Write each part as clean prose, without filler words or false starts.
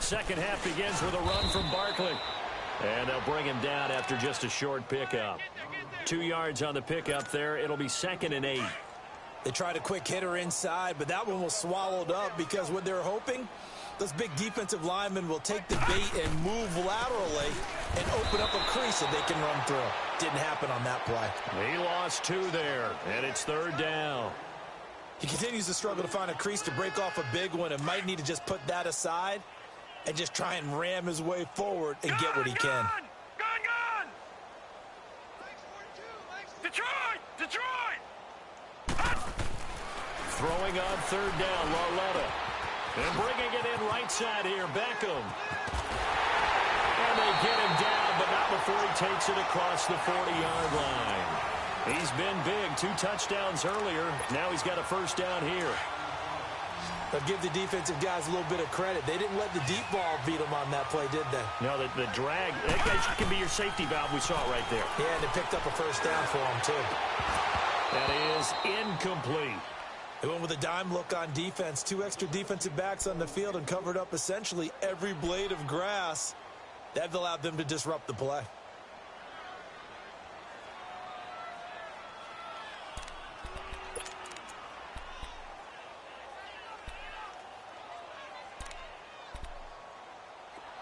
second half begins with a run from Barkley. And they'll bring him down after just a short pickup. 2 yards on the pickup there. It'll be 2nd and 8. They tried a quick hitter inside, but that one was swallowed up because what they're hoping, those big defensive linemen will take the bait and move laterally and open up a crease that they can run through. Didn't happen on that play. He lost 2 there, and it's 3rd down. He continues to struggle to find a crease to break off a big one and might need to just put that aside and just try and ram his way forward and get what he can. Gun! Detroit! Throwing on 3rd down, Lauletta. And bringing it in right side here, Beckham. And they get him down, but not before he takes it across the 40-yard line. He's been big, 2 touchdowns earlier. Now he's got a 1st down here. But give the defensive guys a little bit of credit. They didn't let the deep ball beat them on that play, did they? No, the drag, that can be your safety valve. We saw it right there. Yeah, and they picked up a 1st down for him, too. That is incomplete. They went with a dime look on defense. 2 extra defensive backs on the field and covered up essentially every blade of grass. That allowed them to disrupt the play.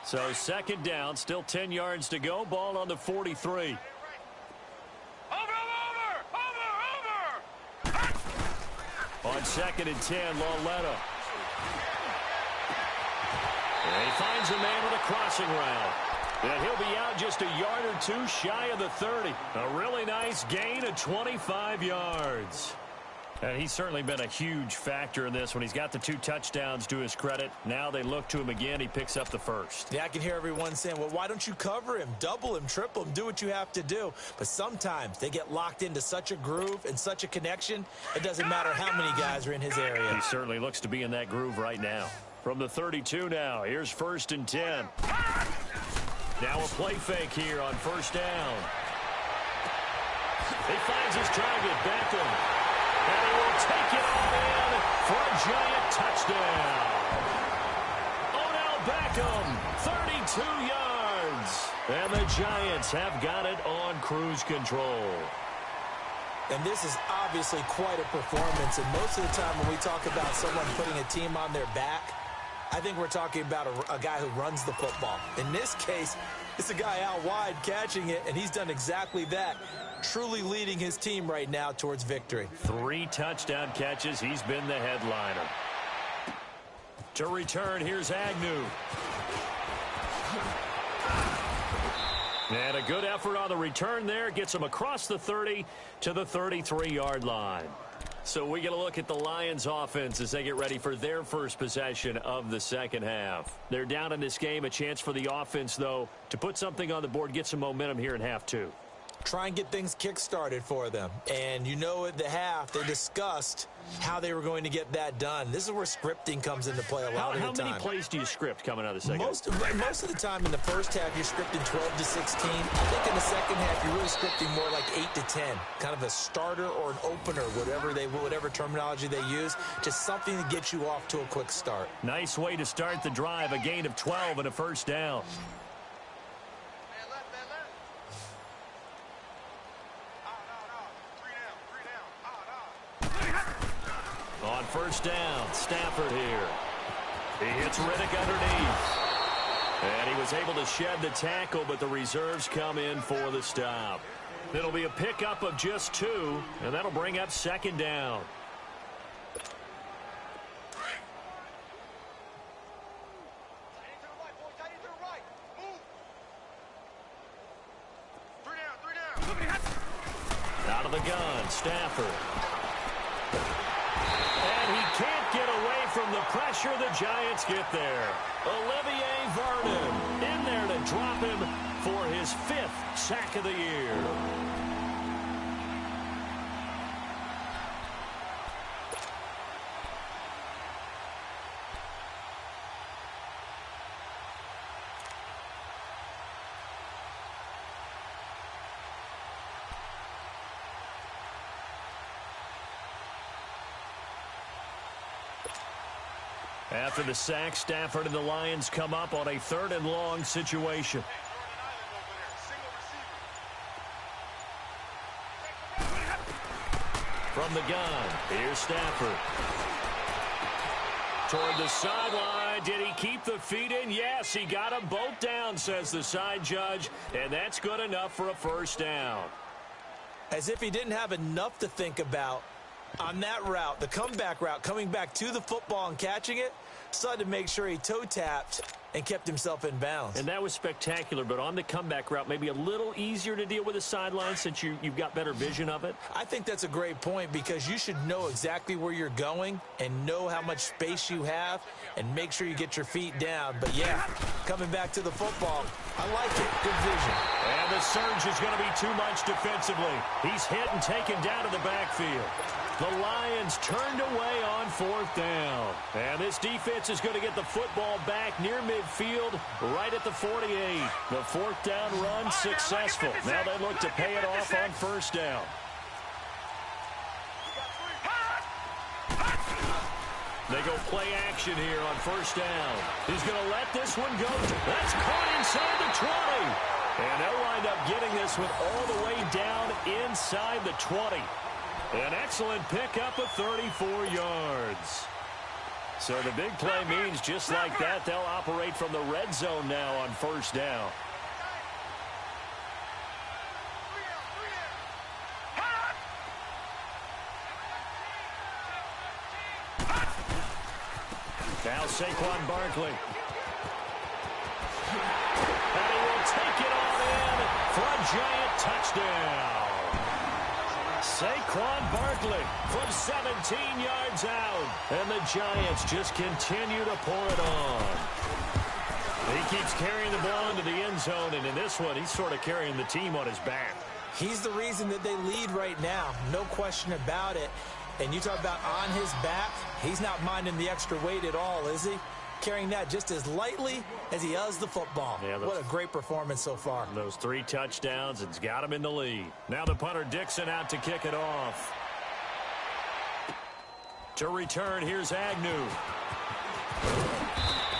So 2nd down, still 10 yards to go. Ball on the 43. On 2nd and 10, Lauletta. And he finds a man with a crossing route. And he'll be out just a yard or 2 shy of the 30. A really nice gain of 25 yards. And he's certainly been a huge factor in this when he's got the 2 touchdowns to his credit. Now they look to him again. He picks up the 1st. Yeah, I can hear everyone saying, well, why don't you cover him, double him, triple him, do what you have to do. But sometimes they get locked into such a groove and such a connection, it doesn't matter how many guys are in his area. He certainly looks to be in that groove right now. From the 32 now, here's 1st and 10. Now a play fake here on 1st down. He finds his target, Beckham. And he will take it all in for a giant touchdown. Odell Beckham, 32 yards. And the Giants have got it on cruise control. And this is obviously quite a performance. And most of the time when we talk about someone putting a team on their back, I think we're talking about a guy who runs the football. In this case, it's a guy out wide catching it, and he's done exactly that. Truly leading his team right now towards victory. 3 touchdown catches. He's been the headliner. To return, here's Agnew. And a good effort on the return there. Gets him across the 30 to the 33-yard line. So we get a look at the Lions offense as they get ready for their first possession of the 2nd half. They're down in this game. A chance for the offense, though, to put something on the board, get some momentum here in half 2. Try and get things kick-started for them. And you know at the half, they discussed how they were going to get that done. This is where scripting comes into play a lot of the time. How many plays do you script coming out of the second? Most of the time in the first half, you're scripting 12 to 16. I think in the second half, you're really scripting more like 8 to 10. Kind of a starter or an opener, whatever terminology they use. Just something to get you off to a quick start. Nice way to start the drive. A gain of 12 and a 1st down. On 1st down, Stafford here. He hits Riddick underneath. And he was able to shed the tackle, but the reserves come in for the stop. It'll be a pickup of just 2, and that'll bring up 2nd down. Out of the gun, Stafford. And he can't get away from the pressure. The Giants get there. Olivier Vernon in there to drop him for his 5th sack of the year. After the sack, Stafford and the Lions come up on a 3rd and long situation. From the gun, here's Stafford. Toward the sideline. Did he keep the feet in? Yes, he got them both down, says the side judge, and that's good enough for a 1st down. As if he didn't have enough to think about on that route, the comeback route, coming back to the football and catching it, decided to make sure he toe-tapped and kept himself in bounds. And that was spectacular, but on the comeback route, maybe a little easier to deal with the sideline since you've got better vision of it. I think that's a great point because you should know exactly where you're going and know how much space you have and make sure you get your feet down. But, yeah, coming back to the football, I like it. Good vision. And the surge is going to be too much defensively. He's hit and taken down to the backfield. The Lions turned away on 4th down. And this defense is going to get the football back near midfield, right at the 48. The 4th down run successful. Now they look to pay it off on 1st down. They go play action here on 1st down. He's going to let this one go. That's caught inside the 20. And they'll wind up getting this one all the way down inside the 20. An excellent pickup of 34 yards. So the big play means just like that, they'll operate from the red zone now on 1st down. Now Saquon Barkley. And he will take it all in for a giant touchdown. Saquon Barkley from 17 yards out. And the Giants just continue to pour it on. He keeps carrying the ball into the end zone, and in this one, he's sort of carrying the team on his back. He's the reason that they lead right now. No question about it. And you talk about on his back, he's not minding the extra weight at all, is he? Carrying that just as lightly as he does the football. Yeah, what a great performance so far. Those 3 touchdowns, it's got him in the lead. Now the punter Dixon out to kick it off. To return, here's Agnew.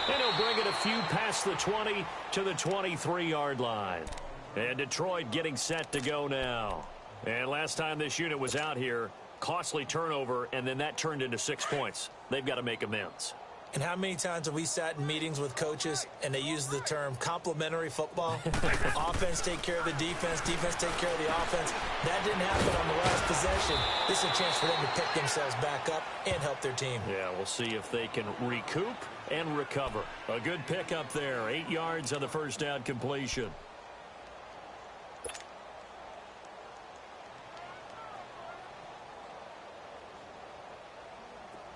And he'll bring it a few past the 20 to the 23-yard line. And Detroit getting set to go now. And last time this unit was out here, costly turnover, and then that turned into 6 points. They've got to make amends. And how many times have we sat in meetings with coaches and they use the term complementary football? Offense take care of the defense, defense take care of the offense. That didn't happen on the last possession. This is a chance for them to pick themselves back up and help their team. Yeah, we'll see if they can recoup and recover. A good pickup there, 8 yards on the 1st down completion.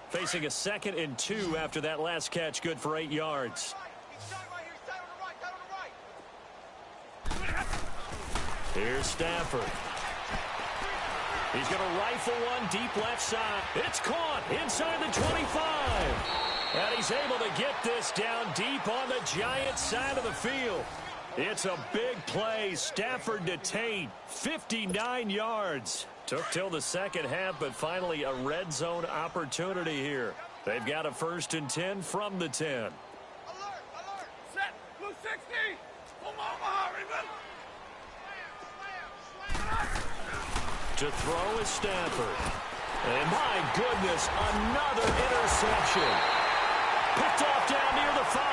Facing a 2nd and 2 after that last catch, good for 8 yards. Here's Stafford. He's going to rifle one deep left side. It's caught inside the 25. And he's able to get this down deep on the Giants side of the field. It's a big play. Stafford to Tate, 59 yards. Took till the 2nd half, but finally a red zone opportunity here. They've got a 1st and 10 from the 10. Alert, alert, set, blue 60, from Omaha, Raven. To throw is Stafford. And my goodness, another interception. Picked off down near the 5.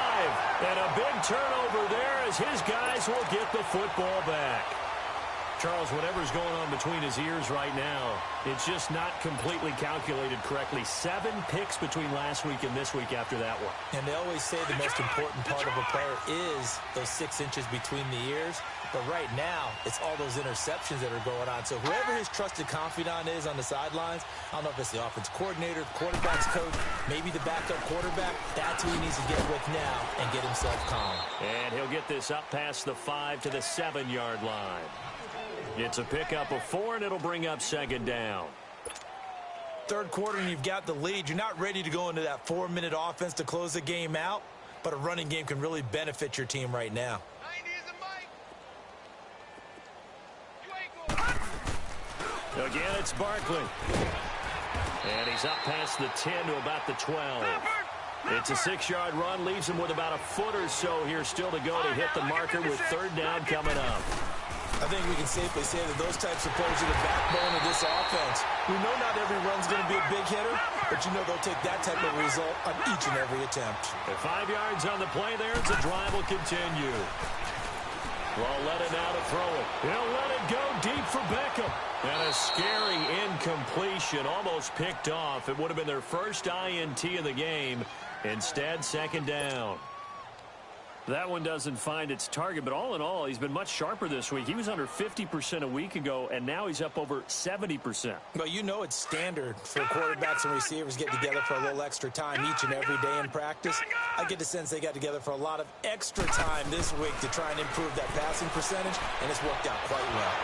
And a big turnover there as his guys will get the football back. Charles, whatever's going on between his ears right now, it's just not completely calculated correctly. 7 picks between last week and this week after that one. And they always say the most important part of a player is those 6 inches between the ears. But right now, it's all those interceptions that are going on. So whoever his trusted confidant is on the sidelines, I don't know if it's the offense coordinator, the quarterback's coach, maybe the backup quarterback, that's who he needs to get with now and get himself calm. And he'll get this up past the 5 to the 7-yard line. It's a pickup of 4, and it'll bring up 2nd down. 3rd quarter, and you've got the lead. You're not ready to go into that 4-minute offense to close the game out, but a running game can really benefit your team right now. Again, it's Barkley. And he's up past the 10 to about the 12. It's a 6-yard run, leaves him with about a foot or so here still to go to hit the marker with third down coming up. I think we can safely say that those types of plays are the backbone of this offense. We know not every run's going to be a big hitter, but you know they'll take that type of result on each and every attempt. At 5 yards on the play there, the drive will continue. Lauletta now to throw it. He'll let it go deep for Beckham. And a scary incompletion, almost picked off. It would have been their first INT of the game. Instead, second down. That one doesn't find its target, but all in all, he's been much sharper this week. He was under 50% a week ago, and now he's up over 70%. Well, you know it's standard for quarterbacks and receivers getting together for a little extra time each and every day in practice. I get the sense they got together for a lot of extra time this week to try and improve that passing percentage, and it's worked out quite well.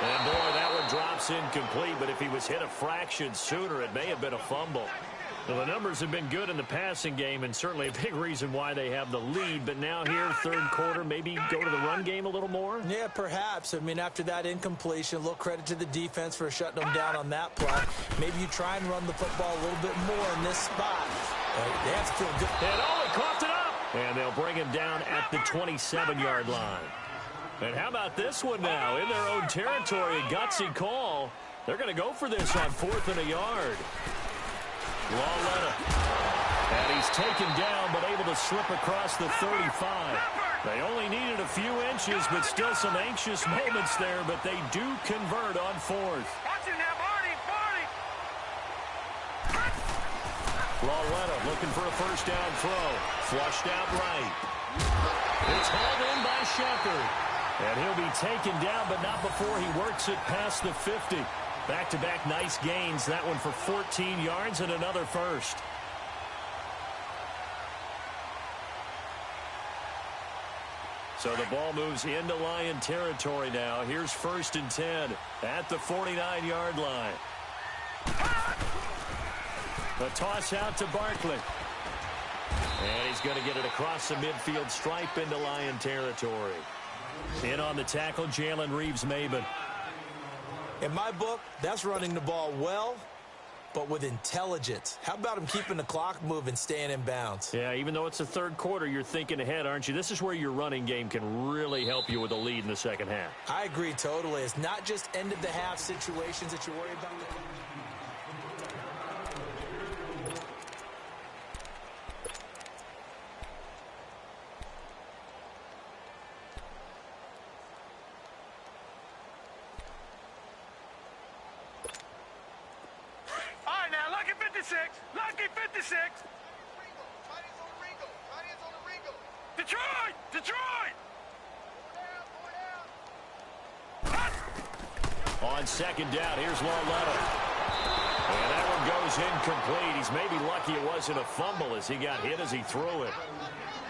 And boy, that one drops incomplete, but if he was hit a fraction sooner, it may have been a fumble. Well, the numbers have been good in the passing game, and certainly a big reason why they have the lead. But now here, third quarter, maybe go to the run game a little more? Yeah, perhaps. I mean, after that incompletion, a little credit to the defense for shutting them down on that play. Maybe you try and run the football a little bit more in this spot. They have to feel good. And he coughed it up. And they'll bring him down at the 27-yard line. And how about this one now? In their own territory, a gutsy call. They're going to go for this on 4th and a yard. Lauletta. And he's taken down, but able to slip across the 35. They only needed a few inches, but still some anxious moments there, but they do convert on 4th. Lauletta looking for a first down throw. Flushed out right. It's hauled in by Shepard. And he'll be taken down, but not before he works it past the 50. Back-to-back nice gains. That one for 14 yards and another first. So the ball moves into Lion territory now. Here's 1st and 10 at the 49-yard line. The toss out to Barkley. And he's going to get it across the midfield stripe into Lion territory. In on the tackle, Jalen Reeves-Maybin. In my book, that's running the ball well, but with intelligence. How about him keeping the clock moving, staying in bounds? Yeah, even though it's the third quarter, you're thinking ahead, aren't you? This is where your running game can really help you with a lead in the second half. I agree totally. It's not just end-of-the-half situations that you worry about. Lucky 56. Detroit! Detroit! On second down, here's Lauletta. And that one goes incomplete. He's maybe lucky it wasn't a fumble as he got hit as he threw it.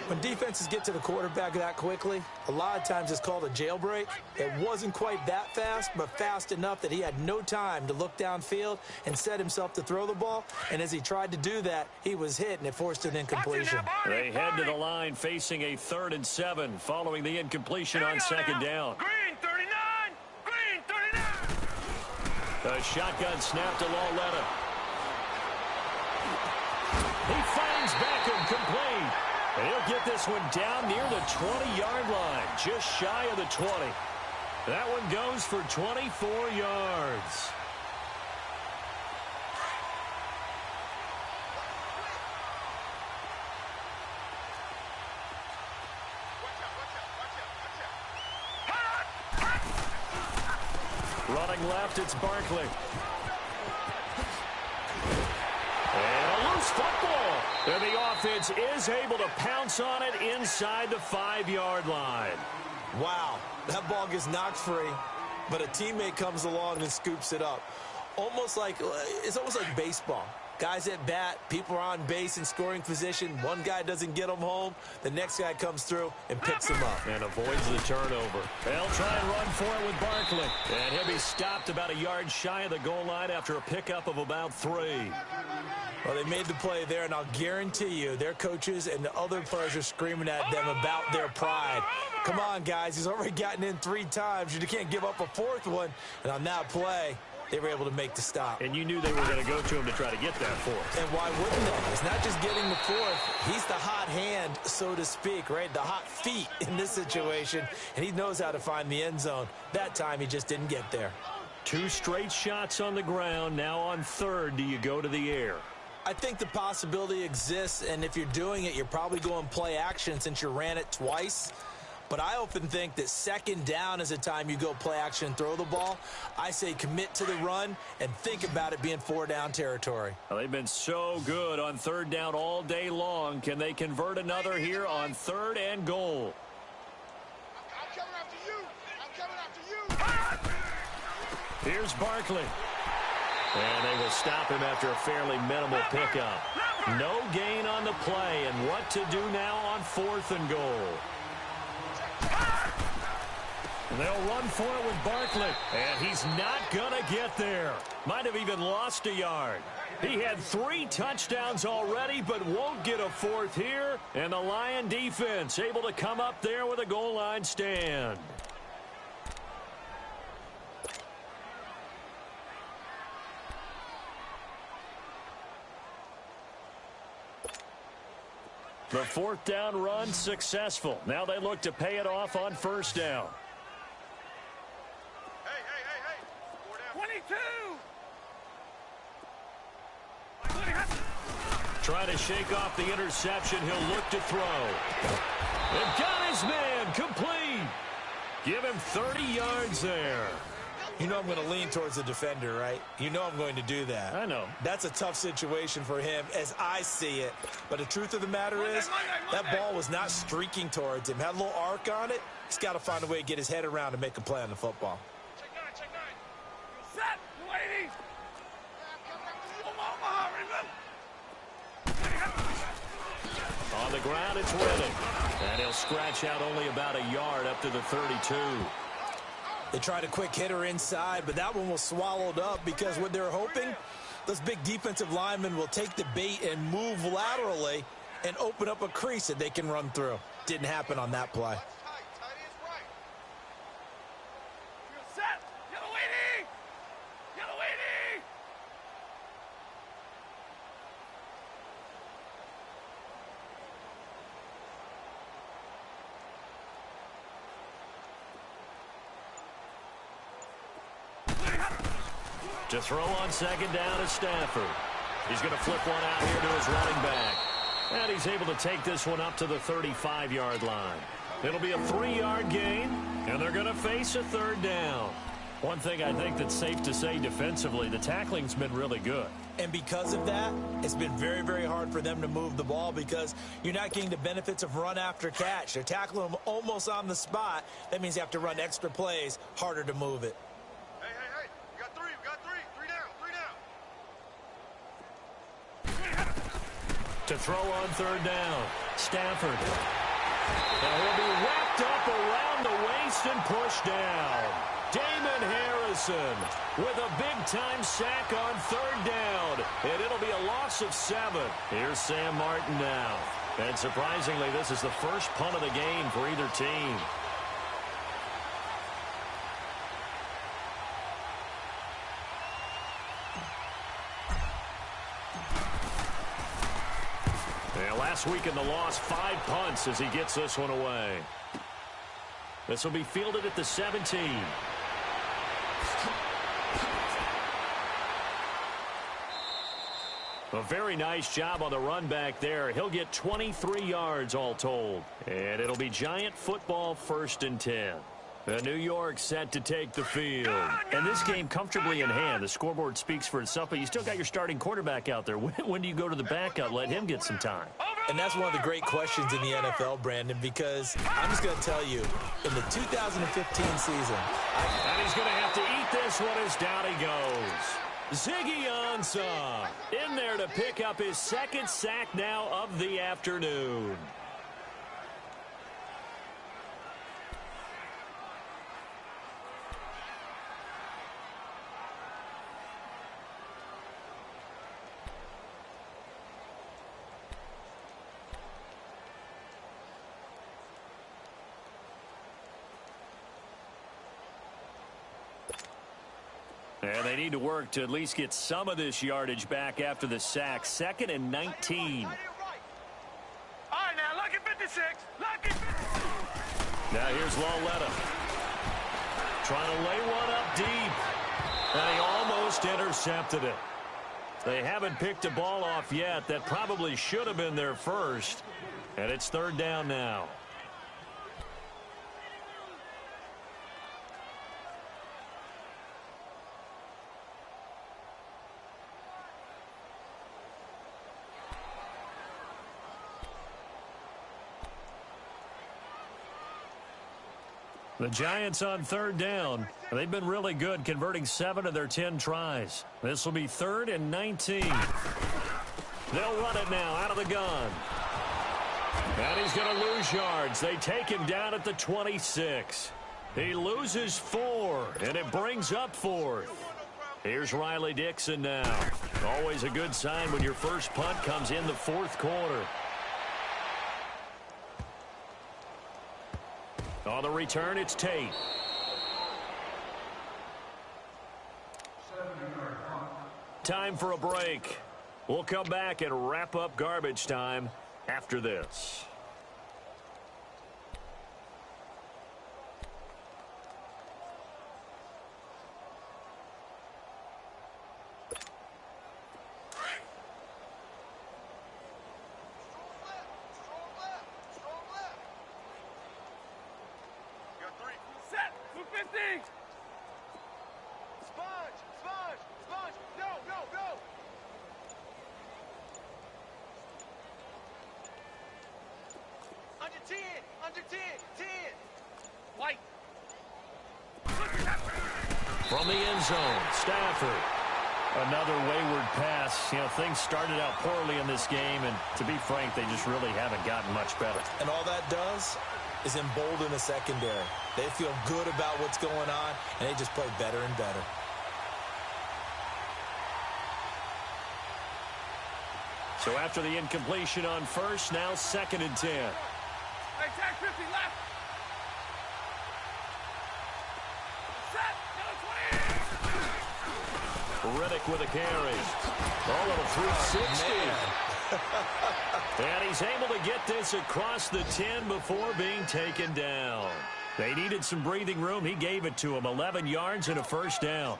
When defenses get to the quarterback that quickly, a lot of times it's called a jailbreak. It wasn't quite that fast, but fast enough that he had no time to look downfield and set himself to throw the ball. And as he tried to do that, he was hit, and it forced an incompletion. They head to the line facing a 3rd and 7 following the incompletion on second down. Green 39! Green 39! A shotgun snap to Lauletta. He finds Beckham complete. And he'll get this one down near the 20-yard line, just shy of the 20. That one goes for 24 yards. Running left, it's Barkley. And a loose football. And the offense is able to pounce on it inside the 5-yard line. Wow, that ball gets knocked free, but a teammate comes along and scoops it up. It's almost like baseball. Guys at bat, people are on base in scoring position. One guy doesn't get them home. The next guy comes through and picks him up. And avoids the turnover. They'll try and run for it with Barkley. And he'll be stopped about a yard shy of the goal line after a pickup of about 3. Well, they made the play there, and I'll guarantee you their coaches and the other players are screaming at them about their pride. Come on, guys. He's already gotten in 3 times. You can't give up a 4th one. And on that play, they were able to make the stop. And you knew they were going to go to him to try to get that fourth. And why wouldn't they? It's not just getting the fourth. He's the hot hand, so to speak, right? The hot feet in this situation, and he knows how to find the end zone. That time, he just didn't get there. 2 straight shots on the ground. Now on third, do you go to the air? I think the possibility exists, and if you're doing it, you're probably going play action since you ran it twice. But I often think that second down is a time you go play action and throw the ball. I say commit to the run and think about it being 4-down territory. Well, they've been so good on third down all day long. Can they convert another here on third and goal? I'm coming after you. I'm coming after you. Here's Barkley. And they will stop him after a fairly minimal pickup. No gain on the play, and what to do now on 4th and goal. They'll run for it with Barkley, and he's not going to get there. Might have even lost a yard. He had 3 touchdowns already, but won't get a 4th here. And the Lion defense able to come up there with a goal line stand. The 4th down run successful. Now they look to pay it off on 1st down. Hey. 22. Trying to shake off the interception. He'll look to throw. And got his man complete. Give him 30 yards there. You know I'm going to lean towards the defender, right? You know I'm going to do that. I know. That's a tough situation for him as I see it. But the truth of the matter is, that ball was not streaking towards him. Had a little arc on it. He's got to find a way to get his head around and make a play on the football. Check 9. Set, ladies. Omaha, remember. On the ground, it's Redding. And he'll scratch out only about a yard up to the 32. They tried a quick hitter inside, but that one was swallowed up because what they're hoping, those big defensive linemen will take the bait and move laterally and open up a crease that they can run through. Didn't happen on that play. Tight is right. You're set. Yellow lady. Yellow lady. To throw on 2nd down is Stafford. He's going to flip one out here to his running back. And he's able to take this one up to the 35-yard line. It'll be a 3-yard gain, and they're going to face a 3rd down. One thing I think that's safe to say defensively, the tackling's been really good. And because of that, it's been very, very hard for them to move the ball because you're not getting the benefits of run after catch. They're tackling them almost on the spot. That means you have to run extra plays, harder to move it. Hey. We got 3. 3 down. To throw on 3rd down, Stafford. And he'll be wrapped up around the waist and pushed down. Damon Harrison with a big-time sack on 3rd down. And it'll be a loss of 7. Here's Sam Martin now. And surprisingly, this is the first punt of the game for either team. Last week in the loss, 5 punts as he gets this one away. This will be fielded at the 17. A very nice job on the run back there. He'll get 23 yards all told. And it'll be Giant football 1st and 10. New York set to take the field. And this game comfortably in hand. The scoreboard speaks for itself, but you still got your starting quarterback out there. When do you go to the backup, let him get some time? And that's one of the great questions in the NFL, Brandon, because I'm just going to tell you, in the 2015 season. And he's going to have to eat this one as down he goes. Ziggy Ansah in there to pick up his 2nd sack now of the afternoon. And they need to work to at least get some of this yardage back after the sack. 2nd and 19. All right, now, lucky 56. Lucky 56. Now here's Loletta. Trying to lay one up deep. And he almost intercepted it. They haven't picked a ball off yet. That probably should have been their first. And it's 3rd down now. The Giants on 3rd down. They've been really good, converting 7 of their 10 tries. This will be 3rd and 19. They'll run it now out of the gun. And he's going to lose yards. They take him down at the 26. He loses 4, and it brings up 4th. Here's Riley Dixon now. Always a good sign when your first punt comes in the 4th quarter. On the return, it's Tate. Time for a break. We'll come back and wrap up garbage time after this. From the end zone, Stafford. Another wayward pass. You know, things started out poorly in this game, and to be frank, they just really haven't gotten much better. And all that does is embolden the secondary. They feel good about what's going on, and they just play better and better. So after the incompletion on first, now 2nd and 10. Hey, tag 50 left. Riddick with a carry. Oh, little 360. And he's able to get this across the 10 before being taken down. They needed some breathing room. He gave it to him. 11 yards and a first down.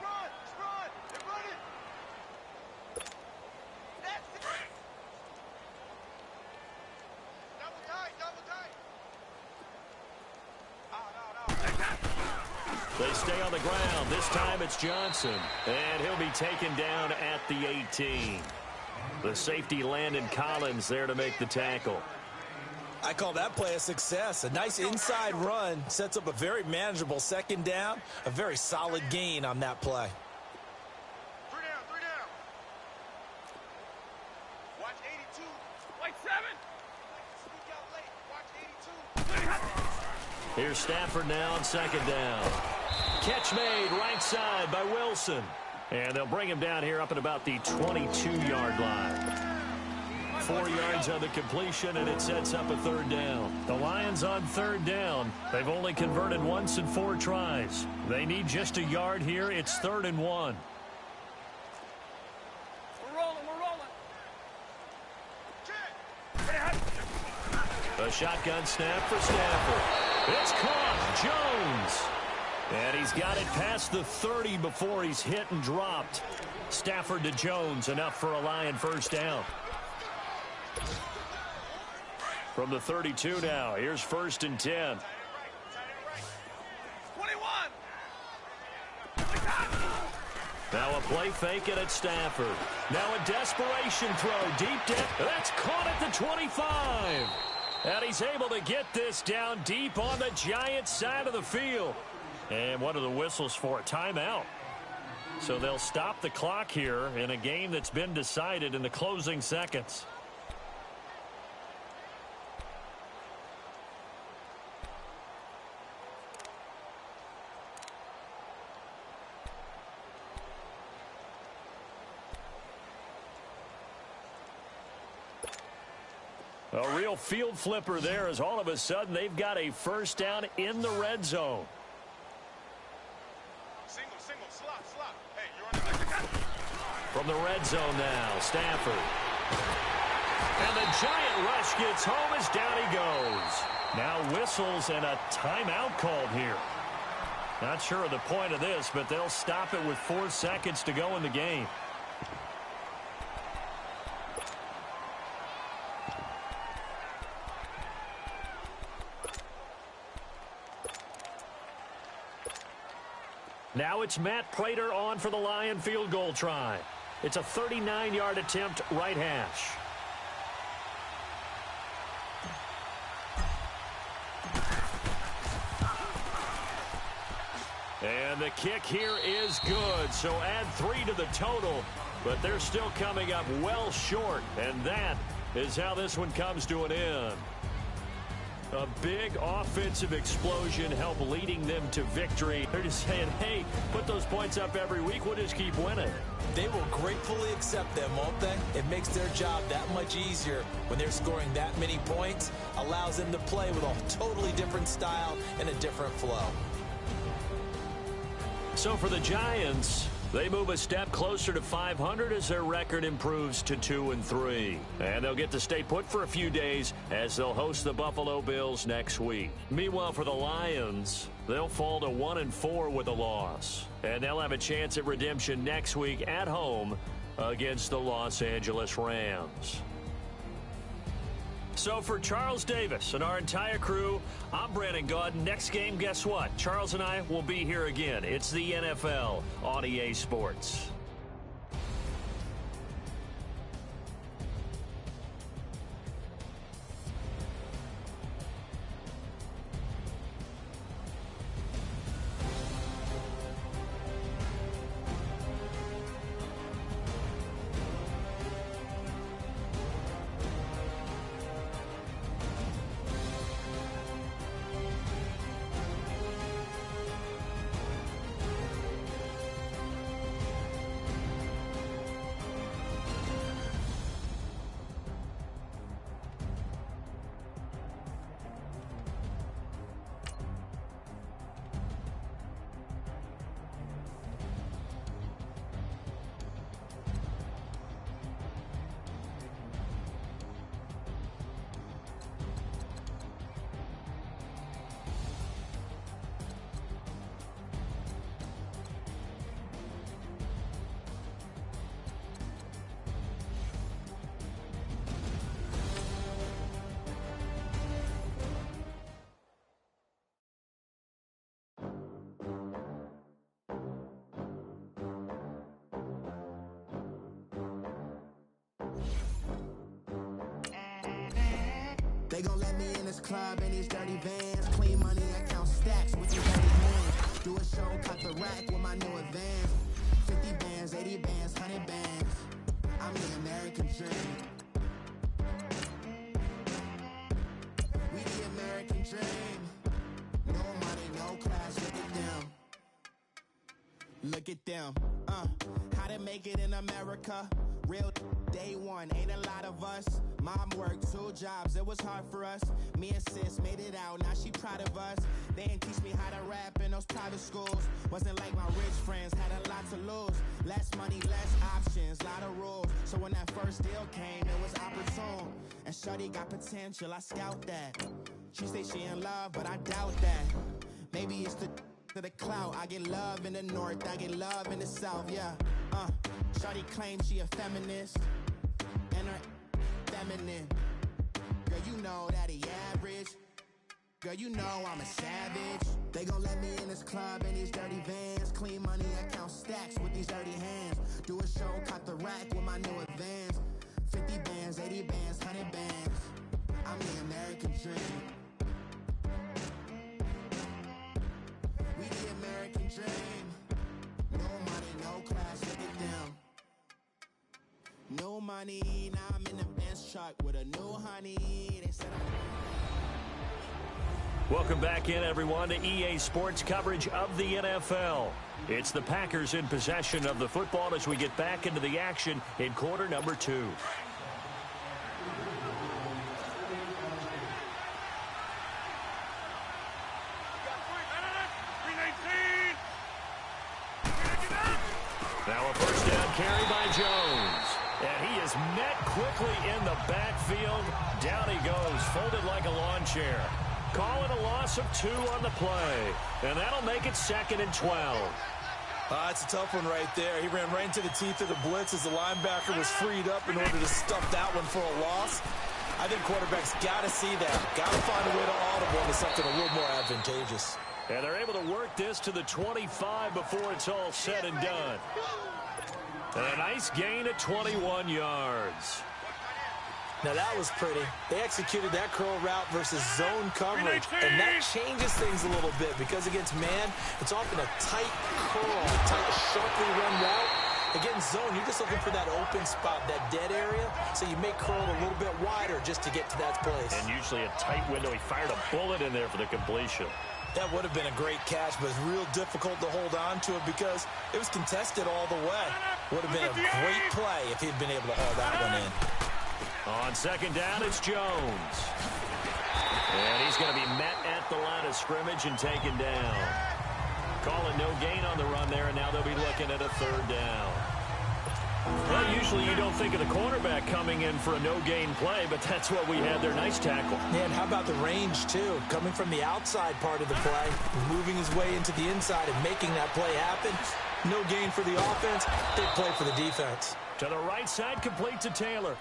They stay on the ground. This time it's Johnson. And he'll be taken down at the 18. The safety Landon Collins there to make the tackle. I call that play a success. A nice inside run sets up a very manageable 2nd down. A very solid gain on that play. 3 down. Watch 82. Wait, 7. Sneak out late. Watch 82. Here's Stafford now on 2nd down. Catch made right side by Wilson. And they'll bring him down here up at about the 22-yard line. 4 yards on the completion, and it sets up a 3rd down. The Lions on 3rd down. They've only converted once in 4 tries. They need just a yard here. It's 3rd and 1. We're rolling. A shotgun snap for Stafford. It's caught. Jones. And he's got it past the 30 before he's hit and dropped. Stafford to Jones, enough for a Lion first down. From the 32 now, here's 1st and 10. 21. Now a play fake and it's Stafford. Now a desperation throw, deep down. That's caught at the 25. And he's able to get this down deep on the Giants side of the field. And what are the whistles for? A timeout. So they'll stop the clock here in a game that's been decided in the closing seconds. A real field flipper there as all of a sudden they've got a first down in the red zone. Single. single, slot. Hey, you're on the From the red zone now, Stafford. And the giant rush gets home as down he goes. Now whistles and a timeout called here. Not sure of the point of this, but they'll stop it with 4 seconds to go in the game. Now it's Matt Prater on for the Lion field goal try. It's a 39-yard attempt, right hash. And the kick here is good, so add 3 to the total, but they're still coming up well short, and that is how this one comes to an end. A big offensive explosion helped leading them to victory. They're just saying, hey, put those points up every week, we'll just keep winning. They will gratefully accept them, won't they? It makes their job that much easier when they're scoring that many points, allows them to play with a totally different style and a different flow. So for the Giants, they move a step closer to 500 as their record improves to 2-3. And they'll get to stay put for a few days as they'll host the Buffalo Bills next week. Meanwhile, for the Lions, they'll fall to 1-4 with a loss. And they'll have a chance at redemption next week at home against the Los Angeles Rams. So for Charles Davis and our entire crew, I'm Brandon Gaudin. Next game, guess what? Charles and I will be here again. It's the NFL on EA Sports. They gon' let me in this club in these dirty vans. Clean money, I count stacks with these dirty hands. Do a show, cut the rack with my new advance. 50 bands, 80 bands, 100 bands. I'm the American dream. We the American dream. No money, no class, look at them. Look at them, how to make it in America. Real day one, ain't a lot of us. Mom worked 2 jobs, it was hard for us. Me and sis made it out, now she proud of us. They ain't teach me how to rap in those private schools. Wasn't like my rich friends, had a lot to lose. Less money, less options, lot of rules. So when that first deal came, it was opportune. And shorty got potential, I scout that. She say she in love, but I doubt that. Maybe it's to the clout. I get love in the north, I get love in the south, yeah. Shorty claims she a feminist, and her feminine. Girl, you know that he average. Girl, you know I'm a savage. They gon' let me in this club in these dirty vans. Clean money, I count stacks with these dirty hands. Do a show, cut the rack with my new advance. 50 bands, 80 bands, 100 bands. I'm the American dream. We the American dream. No money, no class, look at them. No money, now I'm in the Benz truck with a new honey. They said Welcome back in, everyone, to EA Sports coverage of the NFL. It's the Packers in possession of the football as we get back into the action in quarter number 2. Now a first down carry by Jones. And he is met quickly in the backfield. Down he goes, folded like a lawn chair. Calling a loss of 2 on the play. And that'll make it 2nd and 12. It's a tough one right there. He ran right into the teeth of the blitz as the linebacker was freed up in order to stuff that one for a loss. I think quarterbacks got to see that. Got to find a way to audible into something a little more advantageous. And they're able to work this to the 25 before it's all said and done. And a nice gain of 21 yards. Now that was pretty. They executed that curl route versus zone coverage, and that changes things a little bit because against man, it's often a tight curl, tight, sharply run route. Against zone, you're just looking for that open spot, that dead area, so you make curl a little bit wider just to get to that place. And usually a tight window. He fired a bullet in there for the completion. That would have been a great catch, but it's real difficult to hold on to it because it was contested all the way. Would have been a great play if he'd been able to haul that one in. On second down, it's Jones. And he's going to be met at the line of scrimmage and taken down. Calling no gain on the run there, and now they'll be looking at a 3rd down. Well, usually you don't think of the cornerback coming in for a no-gain play, but that's what we had there. Nice tackle. And how about the range, too? Coming from the outside part of the play, moving his way into the inside and making that play happen. No gain for the offense. Big play for the defense. To the right side, complete to Taylor.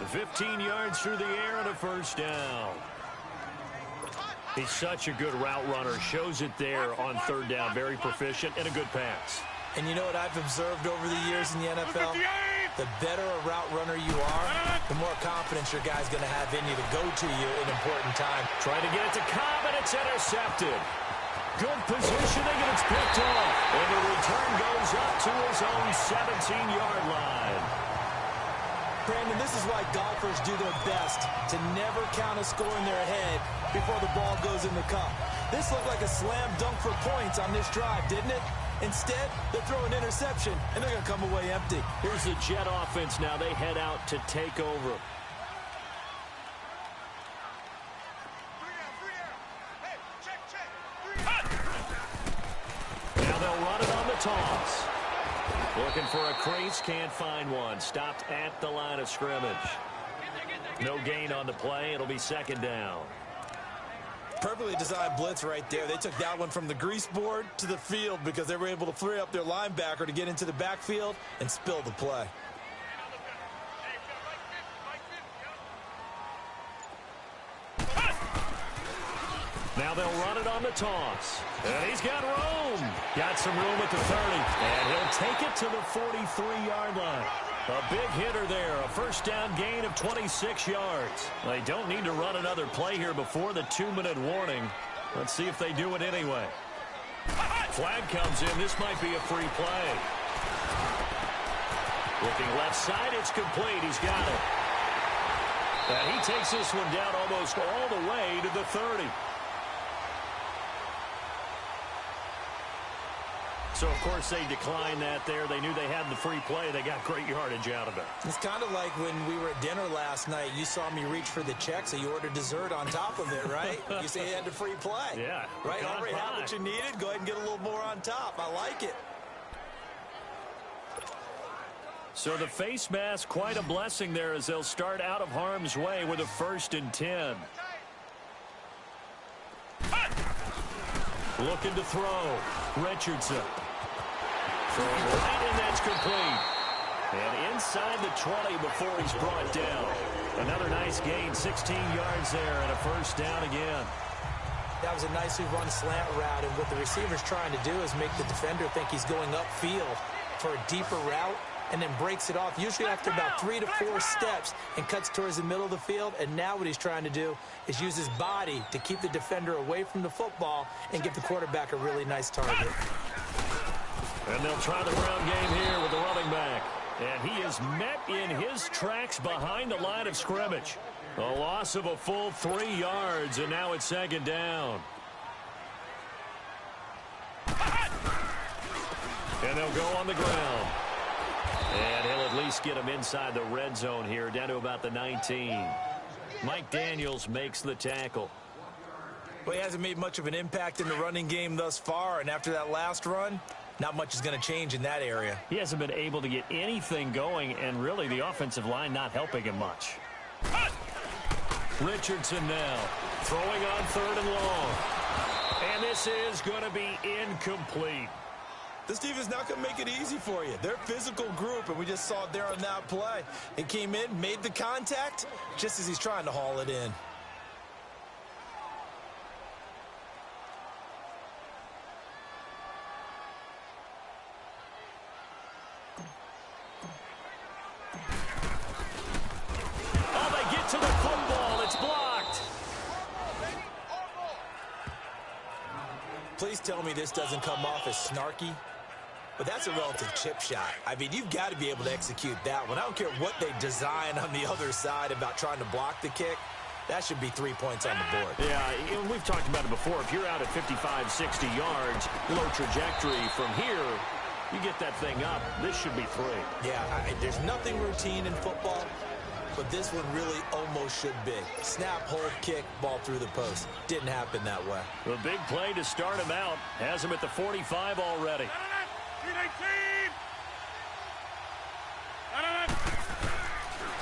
15 yards through the air and a 1st down. He's such a good route runner. Shows it there on 3rd down. Very proficient and a good pass. And you know what I've observed over the years in the NFL? The better a route runner you are, the more confidence your guy's going to have in you to go to you in important time. Trying to get it to Cobb, and it's intercepted. Good positioning, and it's picked off. And the return goes up to his own 17-yard line. Brandon, this is why golfers do their best to never count a score in their head before the ball goes in the cup. This looked like a slam dunk for points on this drive, didn't it? Instead, they throw an interception, and they're going to come away empty. Here's the Jet offense now. They head out to take over. Now they'll run it on the toss. Looking for a crease, can't find one. Stopped at the line of scrimmage. No gain on the play. It'll be 2nd down. Perfectly designed blitz right there. They took that one from the grease board to the field because they were able to free up their linebacker to get into the backfield and spill the play. Now they'll run it on the toss. And he's got room. Got some room at the 30. And he'll take it to the 43-yard line. A big hitter there. A 1st down gain of 26 yards. They don't need to run another play here before the 2-minute warning. Let's see if they do it anyway. Flag comes in. This might be a free play. Looking left side. It's complete. He's got it. And he takes this one down almost all the way to the 30. So, of course, they declined that there. They knew they had the free play. They got great yardage out of it. It's kind of like when we were at dinner last night. You saw me reach for the check, so you ordered dessert on top of it, right? You say you had the free play. Yeah. Right? You already had what you needed. Go ahead and get a little more on top. I like it. So the face mask, quite a blessing there as they'll start out of harm's way with a 1st and 10. Looking to throw. Richardson. Throwing right, and that's complete. And inside the 20 before he's brought down. Another nice gain, 16 yards there, and a 1st down again. That was a nicely run slant route, and what the receiver's trying to do is make the defender think he's going upfield for a deeper route, and then breaks it off, usually after about 3 to 4 steps, and cuts towards the middle of the field. And now what he's trying to do is use his body to keep the defender away from the football and give the quarterback a really nice target. And they'll try the ground game here with the running back. And he is met in his tracks behind the line of scrimmage. A loss of a full 3 yards, and now it's 2nd down. And they'll go on the ground. And he'll at least get him inside the red zone here, down to about the 19. Mike Daniels makes the tackle. Well, he hasn't made much of an impact in the running game thus far, and after that last run, Not much is going to change in that area. He hasn't been able to get anything going, and really the offensive line not helping him much. Richardson now throwing on 3rd and long. And this is going to be incomplete. This defense is not going to make it easy for you. They're a physical group, and we just saw it there on that play. It came in, made the contact, just as he's trying to haul it in. Oh, they get to the football. It's blocked. Please tell me this doesn't come off as snarky. But that's a relative chip shot. I mean, you've got to be able to execute that one. I don't care what they design on the other side about trying to block the kick. That should be 3 points on the board. Yeah, we've talked about it before. If you're out at 55, 60 yards, low trajectory from here, you get that thing up. This should be 3. Yeah, there's nothing routine in football, but this one really almost should be. Snap, hold, kick, ball through the post. Didn't happen that way. The big play to start him out has him at the 45 already.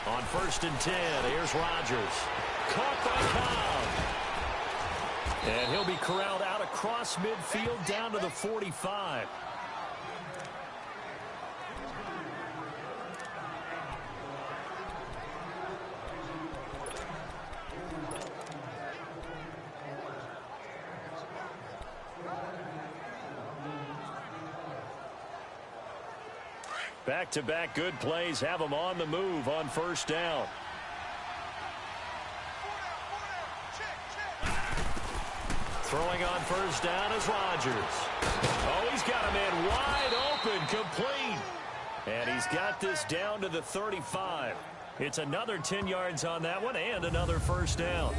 On 1st and 10, here's Rodgers. Caught by Cobb. And he'll be corralled out across midfield down to the 45. Back-to-back good plays have them on the move on 1st down. Throwing on 1st down is Rodgers. Oh, he's got a man wide open, complete. And he's got this down to the 35. It's another 10 yards on that one and another 1st down.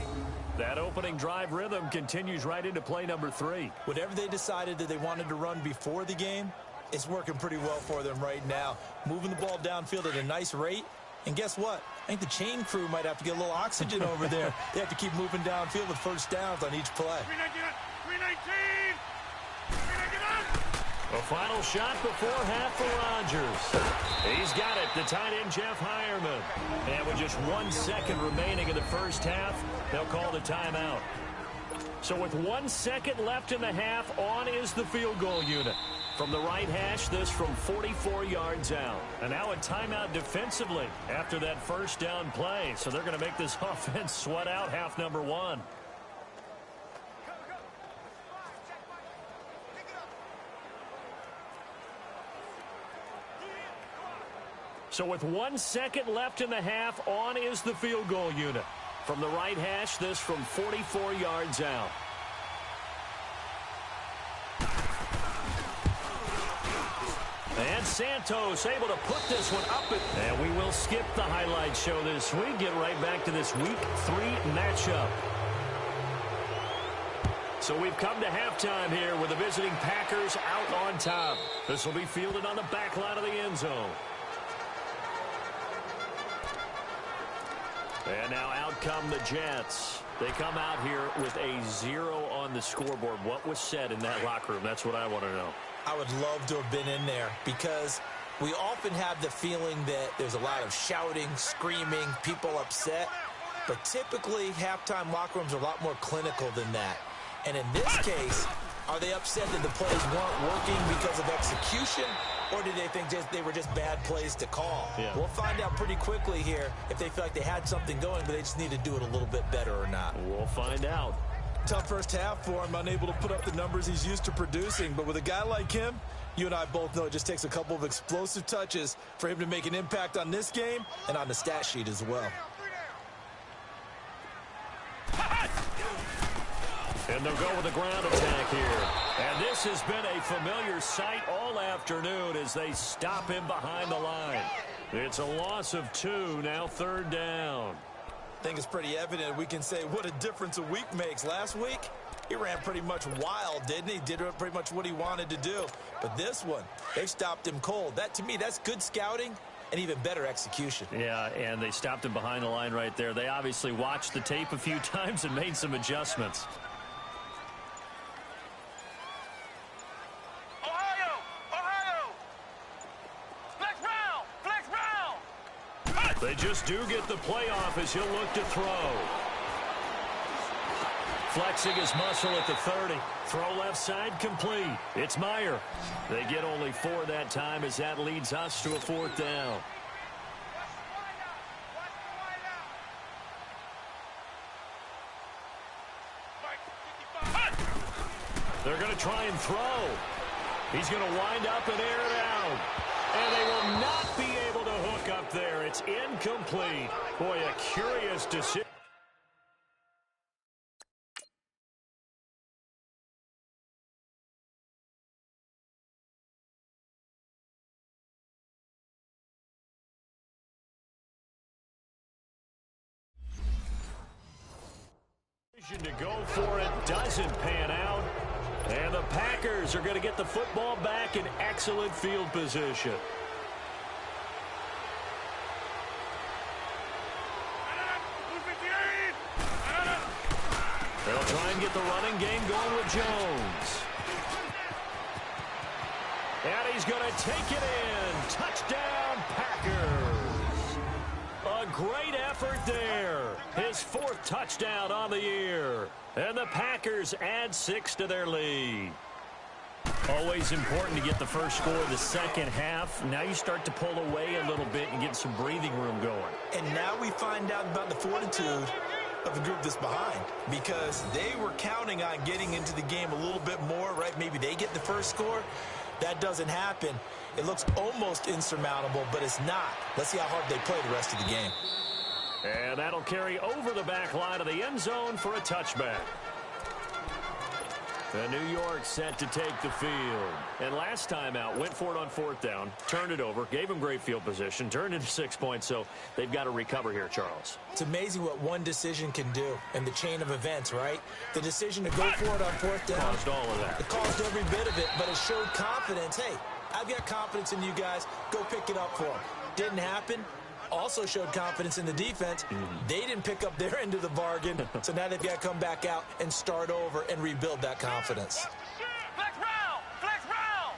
That opening drive rhythm continues right into play number 3. Whatever they decided that they wanted to run before the game, it's working pretty well for them right now. Moving the ball downfield at a nice rate. And guess what? I think the chain crew might have to get a little oxygen over there. They have to keep moving downfield with 1st downs on each play. 319! A final shot before half for Rodgers. He's got it, the tight end Jeff Heuerman. And with just 1 second remaining in the 1st half, they'll call the timeout. So with 1 second left in the half, on is the field goal unit. From the right hash, this from 44 yards out. And now a timeout defensively after that 1st down play. So they're going to make this offense sweat out half number 1. So with 1 second left in the half, on is the field goal unit. From the right hash, this from 44 yards out. And Santos able to put this one up. And we will skip the highlight show this week. Get right back to this Week 3 matchup. So we've come to halftime here with the visiting Packers out on top. This will be fielded on the back line of the end zone. And now out come the Jets. They come out here with a 0 on the scoreboard. What was said in that locker room? That's what I want to know. I would love to have been in there because we often have the feeling that there's a lot of shouting, screaming, people upset. But typically, halftime locker rooms are a lot more clinical than that. And in this case, are they upset that the plays weren't working because of execution? Or do they think they were just bad plays to call? Yeah. We'll find out pretty quickly here if they feel like they had something going, but they just need to do it a little bit better or not. We'll find out. Tough 1st half for him, unable to put up the numbers he's used to producing. But with a guy like him, you and I both know it just takes a couple of explosive touches for him to make an impact on this game and on the stat sheet as well. And they'll go with the ground attack here. And this has been a familiar sight all afternoon as they stop him behind the line. It's a loss of 2, now 3rd down. I think it's pretty evident. We can say what a difference a week makes. Last week, he ran pretty much wild, didn't he? Did pretty much what he wanted to do. But this one, they stopped him cold. That, to me, that's good scouting and even better execution. Yeah, and they stopped him behind the line right there. They obviously watched the tape a few times and made some adjustments. They just do get the playoff as he'll look to throw. Flexing his muscle at the 30. Throw left side complete. It's Meyer. They get only 4 that time as that leads us to a 4th down. They're going to try and throw. He's going to wind up and air it out. And they will not be able to hook up there. It's incomplete. Boy, a curious decision. To go for it doesn't pan out. And the Packers are going to get the football back in excellent field position. They'll try and get the running game going with Jones. And he's going to take it in. Touchdown, Packers. A great effort there. His 4th touchdown on the year. And the Packers add 6 to their lead. Always important to get the first score of the second half. Now you start to pull away a little bit and get some breathing room going. And now we find out about the fortitude of the group that's behind, because they were counting on getting into the game a little bit more, right? Maybe they get the first score. That doesn't happen. It looks almost insurmountable, but it's not. Let's see how hard they play the rest of the game. And that'll carry over the back line of the end zone for a touchback. The New York set to take the field. And last time out, went for it on 4th down, turned it over, gave them great field position, turned into 6 points, so they've got to recover here, Charles. It's amazing what one decision can do in the chain of events, right? The decision to go for it on 4th down. Caused all of that. It caused every bit of it, but it showed confidence. Hey, I've got confidence in you guys. Go pick it up for them. Didn't happen. Also showed confidence in the defense. They didn't pick up their end of the bargain, so now they've got to come back out and start over and rebuild that confidence. Flex round! Flex round!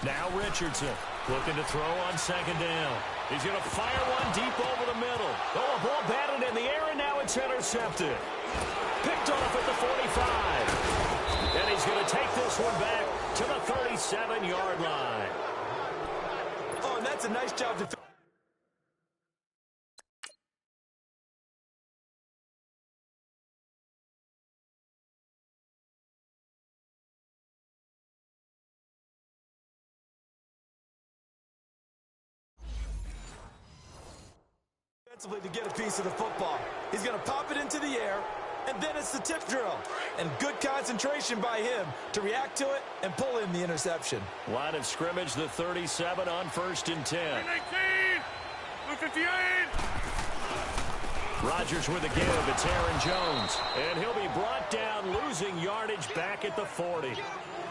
Now Richardson looking to throw on 2nd down. He's going to fire one deep over the middle. Oh, a ball batted in the air, and now it's intercepted. Picked off at the 45. And he's going to take this one back to the 37-yard line. Oh, and that's a nice job to... defensively to get a piece of the football. He's going to pop it into the air, and then it's the tip drill. And good concentration by him to react to it and pull in the interception. Line of scrimmage, the 37 on 1st and 10. 19! 58! Rodgers with a give. It's Aaron Jones. And he'll be brought down, losing yardage back at the 40.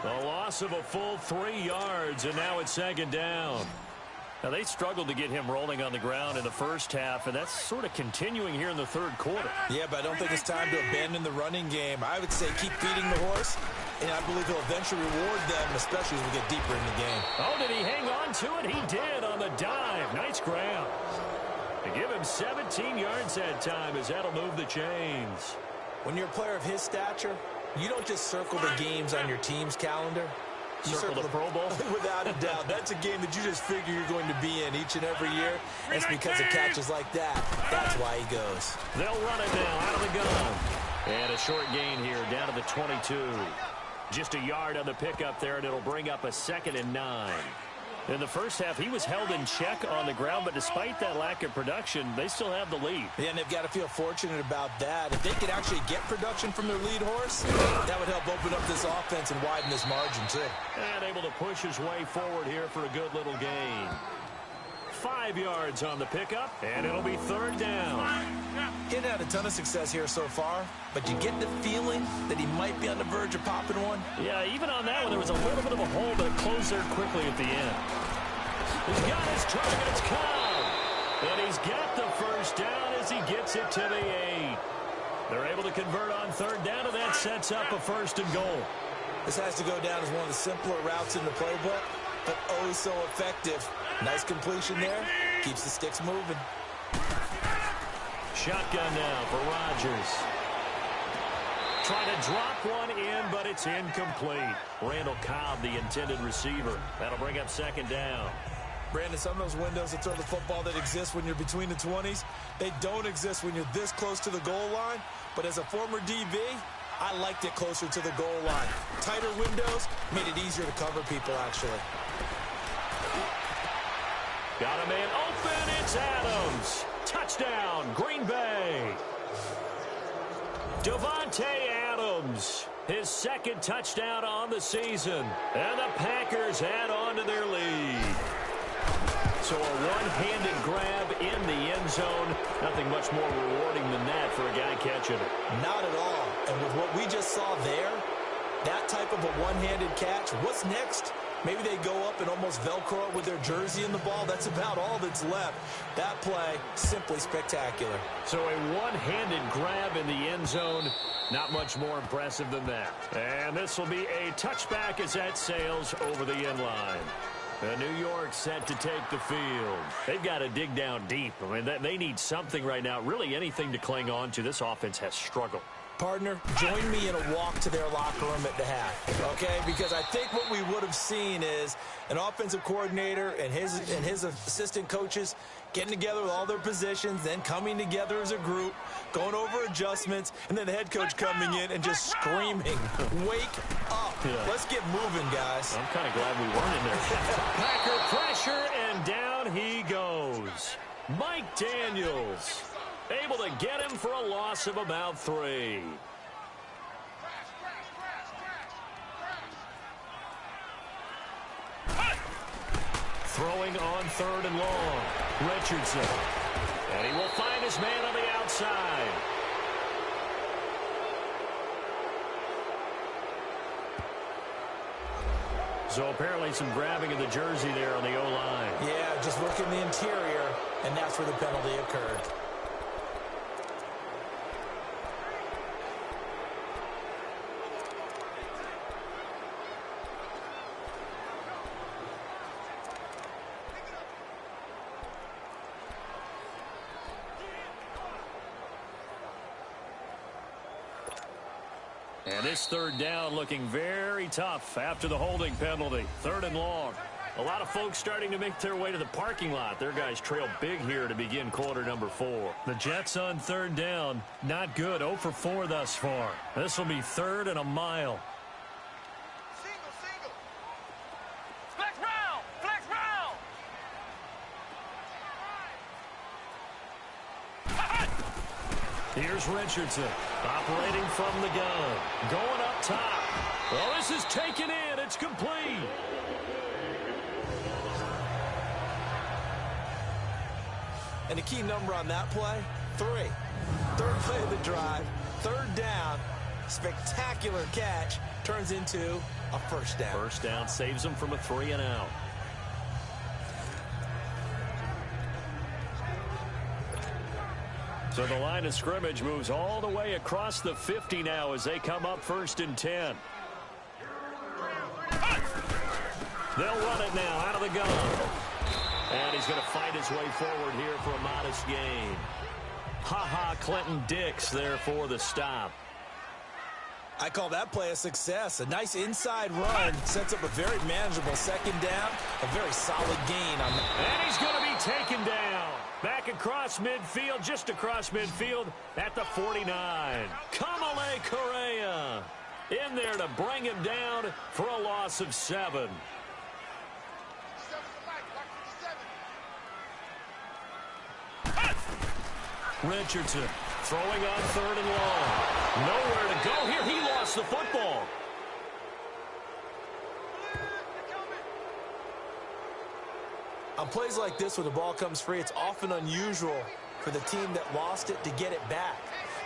A loss of a full 3 yards, and now it's 2nd down. Now, they struggled to get him rolling on the ground in the first half, and that's sort of continuing here in the 3rd quarter. Yeah, but I don't think it's time to abandon the running game. I would say keep feeding the horse, and I believe he'll eventually reward them, especially as we get deeper in the game. Oh, did he hang on to it? He did on the dive. Nice grab. To give him 17 yards that time, as that'll move the chains. When you're a player of his stature, you don't just circle the games on your team's calendar. You circle the Pro Bowl? Without a doubt. That's a game that you just figure you're going to be in each and every year. And it's because of catches like that. That's why he goes. They'll run it now out of the gun. And a short gain here down to the 22. Just a yard on the pickup there, and it'll bring up a 2nd and 9. In the first half, he was held in check on the ground, but despite that lack of production, they still have the lead. Yeah, and they've got to feel fortunate about that. If they could actually get production from their lead horse, that would help open up this offense and widen this margin, too. And able to push his way forward here for a good little gain. 5 yards on the pickup, and it'll be 3rd down. He hasn't had a ton of success here so far, but you get the feeling that he might be on the verge of popping one. Yeah, even on that one, there was a little bit of a hole, but it closed there quickly at the end. He's got his target, it's caught. And he's got the first down as he gets it to the 8. They're able to convert on 3rd down, and that sets up a 1st and goal. This has to go down as one of the simpler routes in the playbook. but oh so effective. Nice completion there. Keeps the sticks moving. Shotgun now for Rodgers. Trying to drop one in, but it's incomplete. Randall Cobb, the intended receiver. That'll bring up second down. Brandon, some of those windows that throw the football that exist when you're between the 20s, they don't exist when you're this close to the goal line. But as a former DB, I liked it closer to the goal line. Tighter windows made it easier to cover people, actually. Got a man open. It's Adams. Touchdown, Green Bay. Davante Adams, his second touchdown on the season. And the Packers add on to their lead. So a one-handed grab in the end zone. Nothing much more rewarding than that for a guy catching it. Not at all. And with what we just saw there, that type of a one-handed catch, what's next? Maybe they go up and almost Velcro with their jersey in the ball. That's about all that's left. That play, simply spectacular. So a one-handed grab in the end zone, not much more impressive than that. And this will be a touchback as that sails over the end line. New York set to take the field. They've got to dig down deep. I mean, they need something right now, really anything to cling on to. This offense has struggled. Partner, join me in a walk to their locker room at the half, okay? Because I think what we would have seen is an offensive coordinator and his assistant coaches getting together with all their positions, then coming together as a group, going over adjustments, and then the head coach coming in and just screaming, wake up. Yeah. Let's get moving, guys. I'm kind of glad we weren't in there. Packer pressure, and down he goes. Mike Daniels able to get him for a loss of about 3. Throwing on 3rd and long. Richardson. And he will find his man on the outside. So apparently some grabbing of the jersey there on the O-line. Yeah, just working the interior, and that's where the penalty occurred. And this 3rd down looking very tough after the holding penalty. 3rd and long. A lot of folks starting to make their way to the parking lot. Their guys trail big here to begin quarter number 4. The Jets on 3rd down. Not good. 0 for 4 thus far. This will be 3rd and a mile. Single. Flex round. Here's Richardson operating from the gun. Going up top. Well, this is taken in. It's complete. And the key number on that play, 3. 3rd play of the drive, 3rd down, spectacular catch, turns into a 1st down. 1st down saves them from a 3 and out. So the line of scrimmage moves all the way across the 50 now as they come up 1st and 10. They'll run it now out of the gun. And he's going to fight his way forward here for a modest gain. Clinton Dix there for the stop. I call that play a success. A nice inside run sets up a very manageable 2nd down. A very solid gain on that. And he's going to be taken down. Back across midfield, just across midfield at the 49. Kamale Correa in there to bring him down for a loss of 7. Richardson throwing on 3rd and long. Nowhere to go here. He lost the football. On plays like this where the ball comes free, it's often unusual for the team that lost it to get it back.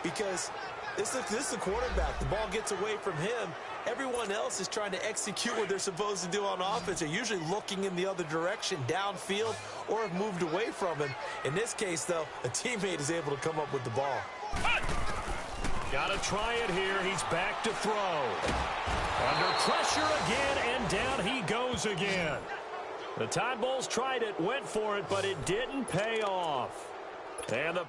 Because this is the quarterback. The ball gets away from him. Everyone else is trying to execute what they're supposed to do on offense. They're usually looking in the other direction, downfield, or have moved away from him. In this case, though, a teammate is able to come up with the ball. Got to try it here. He's back to throw. Under pressure again, and down he goes again. The Tide Bulls tried it, went for it, but it didn't pay off. And the